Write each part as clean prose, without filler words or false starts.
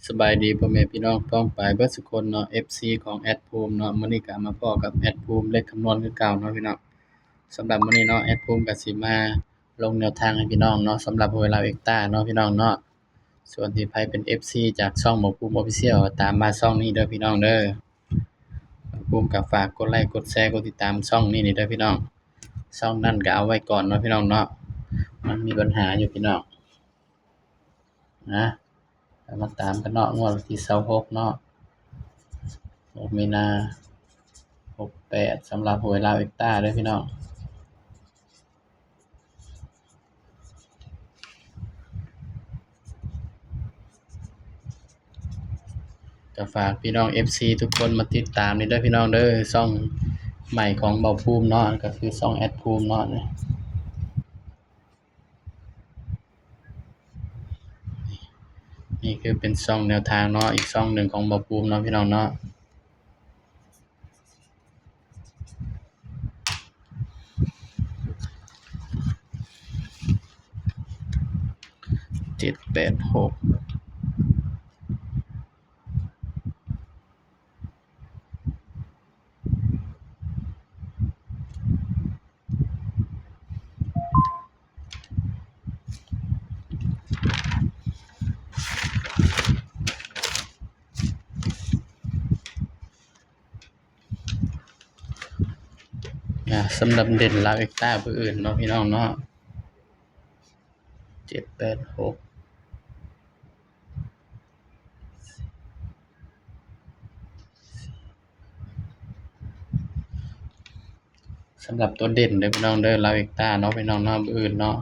สบายดีพ่อแม่พี่น้องพ้องปายเบิดซุคนเนาะ FC ของแอดภูมิเนาะมื้อนี้ก็มาพ้อกับแอดภูมิเลขคำนวณคือเก่าเนาะพี่น้องสำหรับมื้อนี้เนาะแอดภูมิก็สิมาลงแนวทางให้พี่น้องเนาะสำหรับหวยลาวเอ็กต้าเนาะพี่น้องเนาะส่วนที่ไผเป็น FC จากช่องหมอภูมิ Official ก็ตามมาช่องนี้เด้อพี่น้องเด้อหมอภูมิก็ฝากกดไลค์กดแชร์กดติดตามช่องนี้นี่เด้อพี่น้องช่องนั้นก็เอาไว้ก่อนเนาะพี่น้องเนาะมันมีปัญหาอยู่พี่น้องนะมาตามกันเนาะงวดวันที่26เนาะ6มีนา68สำหรับหวยลาวเอ็กต้าเด้อพี่น้องก็ฝากพี่น้อง FC ทุกคนมาติดตามนี่เด้อพี่น้องเด้อช่องใหม่ของเบาภูมิเนาะก็คือช่องแอดภูมิเนาะนี่คือเป็นช่องแนวทางเนาะอีกช่องหนึ่งของเบาภูมิเนาะพี่น้องเนาะ786สำหรับเด่นลาวเอ็กต้าผู้อื่นเนาะพี่น้องเนาะ786สำหรับตัวเด่นเด้อพี่น้องเด้อลาวเอ็กต้าเนาะพี่น้องเนาะผู้อื่นเนาะ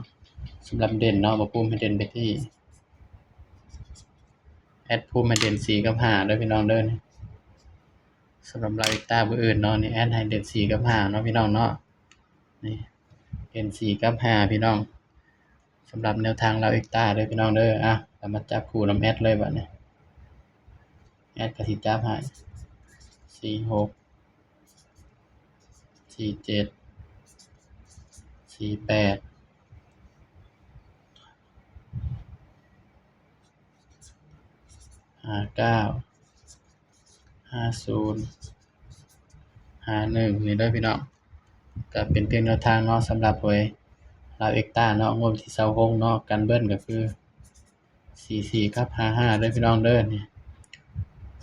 สำหรับเด่นเนาะเบาภูมิให้เด่นไปที่แอดภูมิให้เด่น4กับ5เด้อพี่น้องเด้อสำหรับลาวเอ็กต้าผู้อื่นเนาะนี่แอดให้เด่น4กับ5เนาะพี่น้องเนาะนี่เด่น4กับ5พี่น้องสำหรับแนวทางลาวเอ็กต้าเด้อพี่น้องเด้อเรามาจับคู่นำแอดเลยบัดนี้แอดก็สิจับให้46 47 48 59 50 51นี่เด้อพี่น้องก็เป็นเพียงแนวทางเนาะสำหรับหวยลาวเอ็กต้าเนาะงวดวันที่26เนาะกันเบิ้ลก็คือ44กับ55เด้อพี่น้องเด้อนี่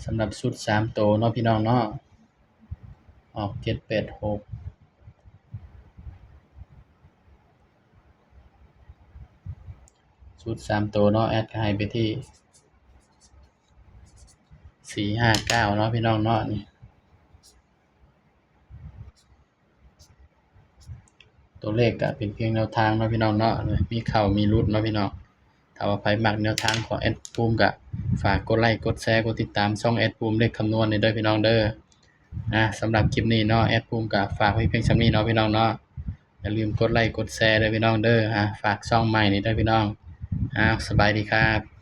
สำหรับชุด3ตัวเนาะพี่น้องเนาะออก786ชุด3ตัวเนาะแอดก็ให้ไปที่459เนาะพี่น้องเนาะนี่ตัวเลขก็เป็นเพียงแนวทางเนาะพี่น้องเนาะมีเข้ามีหลุดเนาะพี่น้องถ้าว่าไผมักแนวทางของแอดภูมิก็ฝากกดไลค์กดแชร์กดติดตามช่องแอดภูมิเลขคำนวณนี่เด้อพี่น้องเด้อสำหรับคลิปนี้เนาะแอดภูมิก็ฝากไว้เพียงส่ำนี้เนาะพี่น้องเนาะอย่าลืมกดไลค์กดแชร์เด้อพี่น้องเด้อฝากช่องใหม่นี่เด้อพี่น้องสบายดีครับ